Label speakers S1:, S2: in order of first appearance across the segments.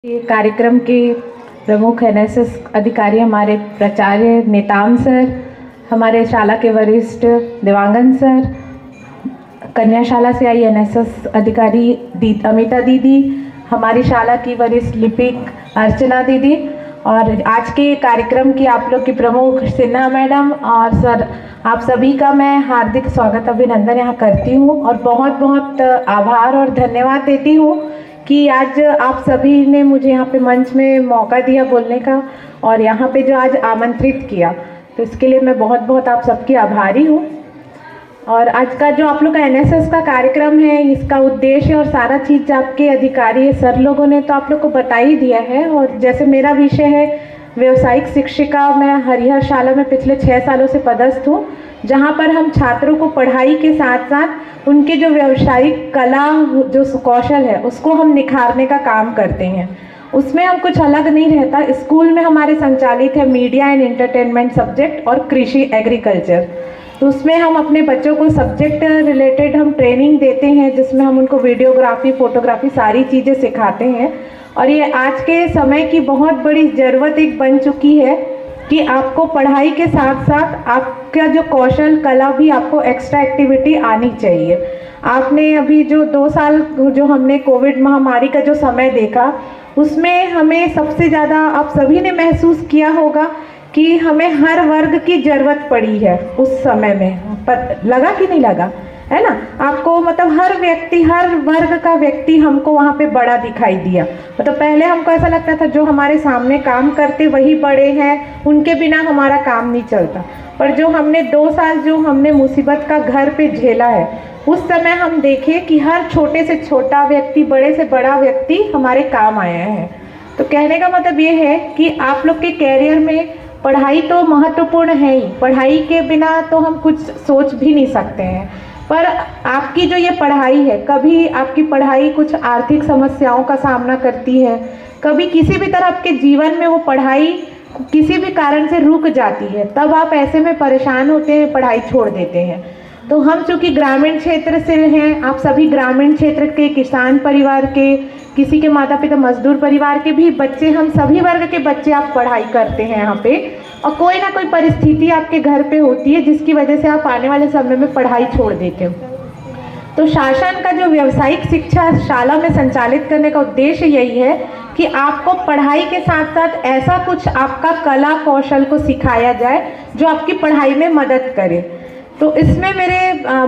S1: ये कार्यक्रम के प्रमुख एनएसएस अधिकारी हमारे प्राचार्य नेताम सर, हमारे शाला के वरिष्ठ देवांगन सर, कन्याशाला से आई एनएसएस अधिकारी अमिता दीदी, हमारी शाला की वरिष्ठ लिपिक अर्चना दीदी और आज के कार्यक्रम की आप लोग की प्रमुख सिन्हा मैडम और सर, आप सभी का मैं हार्दिक स्वागत अभिनंदन यहाँ करती हूँ और बहुत बहुत आभार और धन्यवाद देती हूँ कि आज आप सभी ने मुझे यहाँ पे मंच में मौका दिया बोलने का और यहाँ पे जो आज आमंत्रित किया, तो इसके लिए मैं बहुत बहुत आप सबकी आभारी हूँ। और आज का जो आप लोग का एनएसएस का कार्यक्रम है, इसका उद्देश्य और सारा चीज़ आपके अधिकारी सर लोगों ने तो आप लोग को बता ही दिया है। और जैसे मेरा विषय है व्यावसायिक शिक्षिका, मैं हरिहर शाला में पिछले 6 सालों से पदस्थ हूँ, जहाँ पर हम छात्रों को पढ़ाई के साथ साथ उनके जो व्यावसायिक कला जो कौशल है उसको हम निखारने का काम करते हैं। उसमें हम कुछ अलग नहीं रहता। स्कूल में हमारे संचालित है मीडिया एंड एंटरटेनमेंट सब्जेक्ट और कृषि एग्रीकल्चर, तो उसमें हम अपने बच्चों को सब्जेक्ट रिलेटेड हम ट्रेनिंग देते हैं, जिसमें हम उनको वीडियोग्राफी, फोटोग्राफी सारी चीज़ें सिखाते हैं। और ये आज के समय की बहुत बड़ी ज़रूरत एक बन चुकी है कि आपको पढ़ाई के साथ साथ आपका जो कौशल कला भी आपको एक्स्ट्रा एक्टिविटी आनी चाहिए। आपने अभी जो 2 साल जो हमने कोविड महामारी का जो समय देखा, उसमें हमें सबसे ज़्यादा आप सभी ने महसूस किया होगा कि हमें हर वर्ग की ज़रूरत पड़ी है उस समय में। पर लगा कि नहीं लगा, है ना? आपको मतलब हर व्यक्ति, हर वर्ग का व्यक्ति हमको वहाँ पे बड़ा दिखाई दिया। मतलब पहले हमको ऐसा लगता था जो हमारे सामने काम करते वही बड़े हैं, उनके बिना हमारा काम नहीं चलता। पर जो हमने 2 साल जो हमने मुसीबत का घर पे झेला है, उस समय हम देखे कि हर छोटे से छोटा व्यक्ति, बड़े से बड़ा व्यक्ति हमारे काम आया है। तो कहने का मतलब ये है कि आप लोग के कैरियर में पढ़ाई तो महत्वपूर्ण है ही, पढ़ाई के बिना तो हम कुछ सोच भी नहीं सकते हैं। पर आपकी जो ये पढ़ाई है, कभी आपकी पढ़ाई कुछ आर्थिक समस्याओं का सामना करती है, कभी किसी भी तरह आपके जीवन में वो पढ़ाई किसी भी कारण से रुक जाती है, तब आप ऐसे में परेशान होते हैं, पढ़ाई छोड़ देते हैं। तो हम चूँकि ग्रामीण क्षेत्र से हैं, आप सभी ग्रामीण क्षेत्र के किसान परिवार के, किसी के माता पिता मजदूर परिवार के भी बच्चे, हम सभी वर्ग के बच्चे आप पढ़ाई करते हैं यहाँ पे, और कोई ना कोई परिस्थिति आपके घर पे होती है जिसकी वजह से आप आने वाले समय में पढ़ाई छोड़ देते हो। तो शासन का जो व्यावसायिक शिक्षा शाला में संचालित करने का उद्देश्य यही है कि आपको पढ़ाई के साथ साथ ऐसा कुछ आपका कला कौशल को सिखाया जाए जो आपकी पढ़ाई में मदद करे। तो इसमें मेरे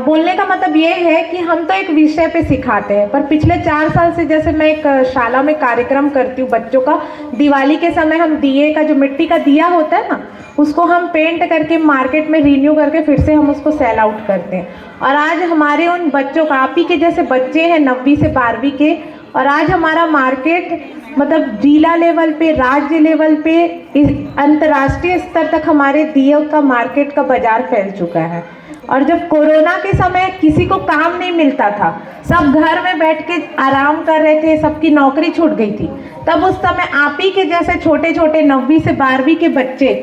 S1: बोलने का मतलब ये है कि हम तो एक विषय पे सिखाते हैं, पर पिछले 4 साल से जैसे मैं एक शाला में कार्यक्रम करती हूँ बच्चों का, दिवाली के समय हम दिए का जो मिट्टी का दिया होता है ना, उसको हम पेंट करके मार्केट में रिन्यू करके फिर से हम उसको सेल आउट करते हैं। और आज हमारे उन बच्चों का, आप ही के जैसे बच्चे हैं 9वीं से 12वीं के, और आज हमारा मार्केट मतलब जिला लेवल पे, राज्य लेवल पे, अंतर्राष्ट्रीय स्तर तक हमारे दिए का मार्केट का बाजार फैल चुका है। और जब कोरोना के समय किसी को काम नहीं मिलता था, सब घर में बैठ के आराम कर रहे थे, सबकी नौकरी छूट गई थी, तब उस समय आप ही के जैसे छोटे छोटे 9वीं से 12वीं के बच्चे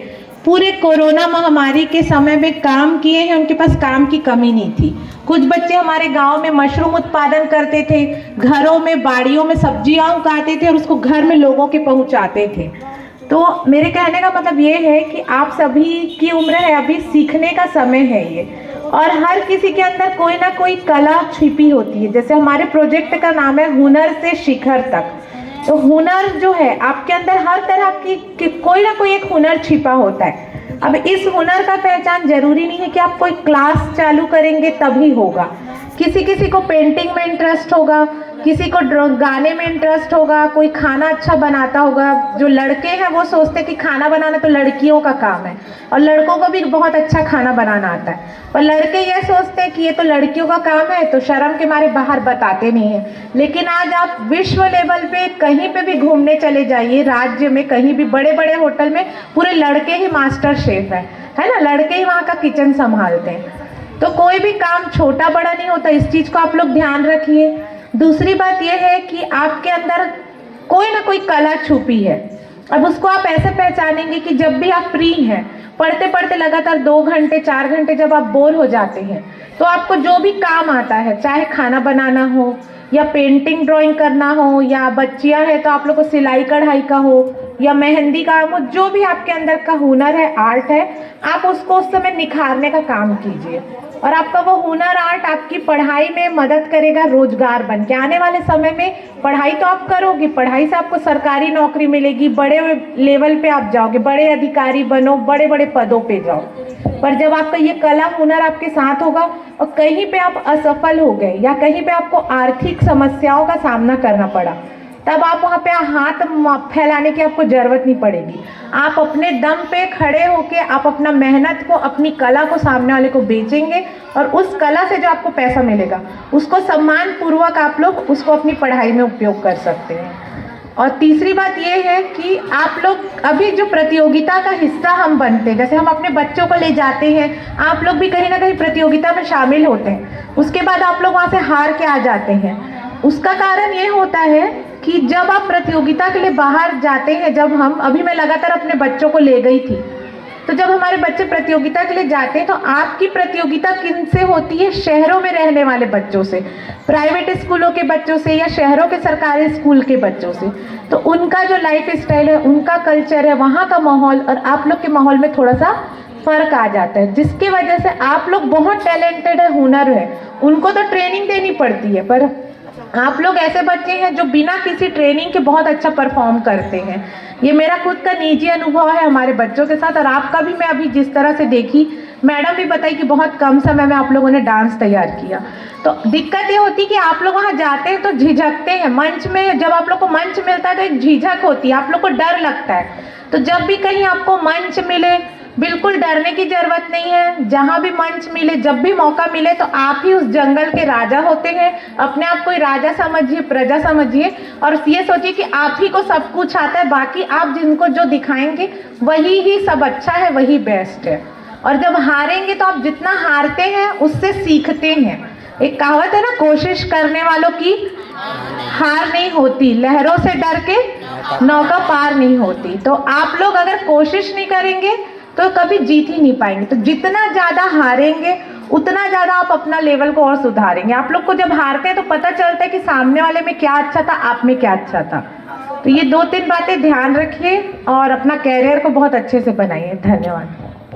S1: पूरे कोरोना महामारी के समय में काम किए हैं। उनके पास काम की कमी नहीं थी। कुछ बच्चे हमारे गांव में मशरूम उत्पादन करते थे, घरों में बाड़ियों में सब्जियां उगाते थे और उसको घर में लोगों के पहुंचाते थे। तो मेरे कहने का मतलब ये है कि आप सभी की उम्र है, अभी सीखने का समय है ये, और हर किसी के अंदर कोई ना कोई कला छिपी होती है। जैसे हमारे प्रोजेक्ट का नाम है हुनर से शिखर तक। तो हुनर जो है आपके अंदर हर तरह की कोई ना कोई एक हुनर छिपा होता है। अब इस हुनर का पहचान जरूरी नहीं है कि आप कोई क्लास चालू करेंगे तभी होगा। किसी किसी को पेंटिंग में इंटरेस्ट होगा, किसी को गाने में इंटरेस्ट होगा, कोई खाना अच्छा बनाता होगा। जो लड़के हैं वो सोचते हैं कि खाना बनाना तो लड़कियों का काम है, और लड़कों को भी बहुत अच्छा खाना बनाना आता है, पर लड़के ये सोचते हैं कि ये तो लड़कियों का काम है, तो शर्म के मारे बाहर बताते नहीं हैं। लेकिन आज आप विश्व लेवल पे कहीं पे भी घूमने चले जाइए, राज्य में कहीं भी बड़े बड़े होटल में पूरे लड़के ही मास्टर शेफ है ना, लड़के ही वहाँ का किचन संभालते हैं। तो कोई भी काम छोटा बड़ा नहीं होता, इस चीज़ को आप लोग ध्यान रखिए। दूसरी बात यह है कि आपके अंदर कोई ना कोई कला छुपी है। अब उसको आप ऐसे पहचानेंगे कि जब भी आप फ्री हैं, पढ़ते पढ़ते लगातार 2 घंटे 4 घंटे जब आप बोर हो जाते हैं, तो आपको जो भी काम आता है, चाहे खाना बनाना हो या पेंटिंग ड्राइंग करना हो, या बच्चियां हैं तो आप लोग को सिलाई कढ़ाई का हो या मेहंदी का हो, जो भी आपके अंदर का हुनर है, आर्ट है, आप उसको उस समय निखारने का काम कीजिए। और आपका वो हुनर आर्ट आपकी पढ़ाई में मदद करेगा रोजगार बन के। आने वाले समय में पढ़ाई तो आप करोगे, पढ़ाई से आपको सरकारी नौकरी मिलेगी, बड़े लेवल पे आप जाओगे, बड़े अधिकारी बनो, बड़े बड़े पदों पे जाओ। पर जब आपका ये कला हुनर आपके साथ होगा और कहीं पे आप असफल हो गए या कहीं पे आपको आर्थिक समस्याओं का सामना करना पड़ा, तब आप वहाँ पे हाथ फैलाने की आपको जरूरत नहीं पड़ेगी। आप अपने दम पे खड़े होके आप अपना मेहनत को, अपनी कला को सामने वाले को बेचेंगे और उस कला से जो आपको पैसा मिलेगा उसको सम्मान पूर्वक आप लोग उसको अपनी पढ़ाई में उपयोग कर सकते हैं। और तीसरी बात ये है कि आप लोग अभी जो प्रतियोगिता का हिस्सा हम बनते हैं, जैसे हम अपने बच्चों को ले जाते हैं, आप लोग भी कहीं ना कहीं प्रतियोगिता में शामिल होते हैं, उसके बाद आप लोग वहाँ से हार के आ जाते हैं। उसका कारण ये होता है कि जब आप प्रतियोगिता के लिए बाहर जाते हैं, जब हम अभी मैं लगातार अपने बच्चों को ले गई थी, तो जब हमारे बच्चे प्रतियोगिता के लिए जाते हैं तो आपकी प्रतियोगिता किन से होती है? शहरों में रहने वाले बच्चों से, प्राइवेट स्कूलों के बच्चों से या शहरों के सरकारी स्कूल के बच्चों से। तो उनका जो लाइफ स्टाइल है, उनका कल्चर है, वहाँ का माहौल और आप लोग के माहौल में थोड़ा सा फर्क आ जाता है, जिसकी वजह से आप लोग बहुत टैलेंटेड है, हुनर है, उनको तो ट्रेनिंग देनी पड़ती है, पर आप लोग ऐसे बच्चे हैं जो बिना किसी ट्रेनिंग के बहुत अच्छा परफॉर्म करते हैं। ये मेरा खुद का निजी अनुभव है हमारे बच्चों के साथ, और आपका भी। मैं अभी जिस तरह से देखी, मैडम भी बताई कि बहुत कम समय में आप लोगों ने डांस तैयार किया। तो दिक्कत ये होती है कि आप लोग वहाँ जाते हैं तो झिझकते हैं मंच में। जब आप लोग को मंच मिलता है तो एक झिझक होती है, आप लोग को डर लगता है। तो जब भी कहीं आपको मंच मिले, बिल्कुल डरने की जरूरत नहीं है। जहाँ भी मंच मिले, जब भी मौका मिले, तो आप ही उस जंगल के राजा होते हैं। अपने आप को राजा समझिए, प्रजा समझिए, और ये सोचिए कि आप ही को सब कुछ आता है, बाकी आप जिनको जो दिखाएंगे वही ही सब अच्छा है, वही बेस्ट है। और जब हारेंगे तो आप जितना हारते हैं उससे सीखते हैं। एक कहावत है ना, कोशिश करने वालों की हार नहीं होती, लहरों से डर के नौका पार नहीं होती। तो आप लोग अगर कोशिश नहीं करेंगे तो कभी जीत ही नहीं पाएंगे। तो जितना ज़्यादा हारेंगे उतना ज़्यादा आप अपना लेवल को और सुधारेंगे। आप लोग को जब हारते हैं तो पता चलता है कि सामने वाले में क्या अच्छा था, आप में क्या अच्छा था। तो ये 2-3 बातें ध्यान रखिए और अपना कैरियर को बहुत अच्छे से बनाइए। धन्यवाद।